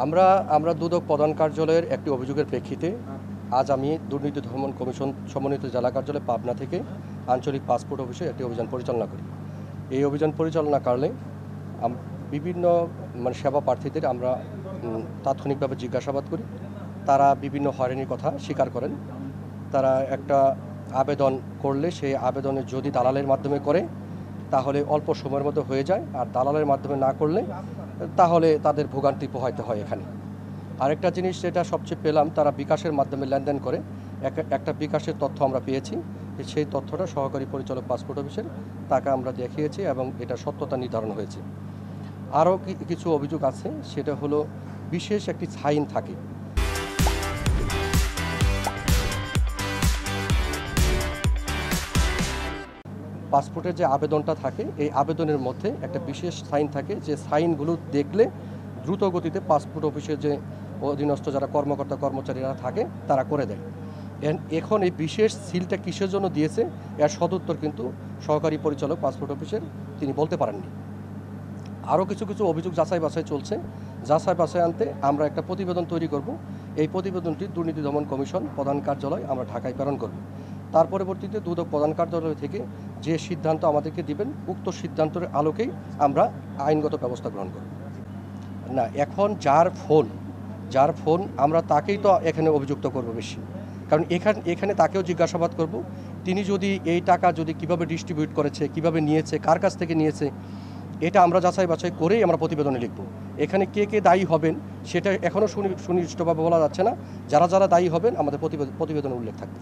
আমরা আমরা দুদক প্রধান কার্যালয়ের একটি অভিযোগের প্রেক্ষিতে আজ আমি দুর্নীতি দমন কমিশন সমন্বিত জেলা কার্যালয় পাবনা থেকে আঞ্চলিক পাসপোর্ট অফিসে একটি অভিযান পরিচালনা করি। এই অভিযান পরিচালনাকালে বিভিন্ন সেবা প্রার্থীদের আমরা তাৎক্ষণিকভাবে জিজ্ঞাসাবাদ করি। তারা বিভিন্ন হয়রানির কথা স্বীকার করেন। তারা একটা আবেদন করলে সেই আবেদনে যদি দালালের মাধ্যমে করে তাহলে অল্প সময়ের মধ্যে হয়ে যায়, আর দালালের মাধ্যমে না করলে তাহলে তাদের ভোগান্তি পোহাইতে হয়। এখানে আরেকটা জিনিস যেটা সবচেয়ে পেলাম, তারা বিকাশের মাধ্যমে লেনদেন করে। একটা বিকাশের তথ্য আমরা পেয়েছি, সেই তথ্যটা সহকারী পরিচালক পাসপোর্ট অফিসের, তাকে আমরা দেখিয়েছি এবং এটা সত্যতা নির্ধারণ হয়েছে। আরও কিছু অভিযোগ আছে, সেটা হলো বিশেষ একটি সাইন থাকে। পাসপোর্টের যে আবেদনটা থাকে, এই আবেদনের মধ্যে একটা বিশেষ সাইন থাকে, যে সাইনগুলো দেখলে দ্রুত গতিতে পাসপোর্ট অফিসের যে অধীনস্থ যারা কর্মকর্তা কর্মচারীরা থাকে তারা করে দেয়। এখন এই বিশেষ সিলটা কিসের জন্য দিয়েছে, এর সদুত্তর কিন্তু সহকারী পরিচালক পাসপোর্ট অফিসের তিনি বলতে পারেননি। আরও কিছু অভিযোগ যাচাই বাছাই চলছে। যাচাই বাছাই আনতে আমরা একটা প্রতিবেদন তৈরি করব। এই প্রতিবেদনটি দুর্নীতি দমন কমিশন প্রধান কার্যালয় আমরা ঢাকায় প্রেরণ করব। তার পরবর্তীতে দুদক প্রধান কার্যালয় থেকে যে সিদ্ধান্ত আমাদেরকে দিবেন, উক্ত সিদ্ধান্তের আলোকেই আমরা আইনগত ব্যবস্থা গ্রহণ করব। না, এখন যার ফোন আমরা তাকেই তো এখানে অভিযুক্ত করব বেশি, কারণ এখানে তাকেও জিজ্ঞাসাবাদ করব। তিনি যদি এই টাকা কিভাবে ডিস্ট্রিবিউট করেছে, কিভাবে নিয়েছে, কার কাছ থেকে নিয়েছে, এটা আমরা যাচাই বাছাই করেই আমরা প্রতিবেদনে লিখব। এখানে কে দায়ী হবেন সেটা এখনও সুনির্দিষ্টভাবে বলা যাচ্ছে না। যারা দায়ী হবেন আমাদের প্রতিবেদনে উল্লেখ থাকবে।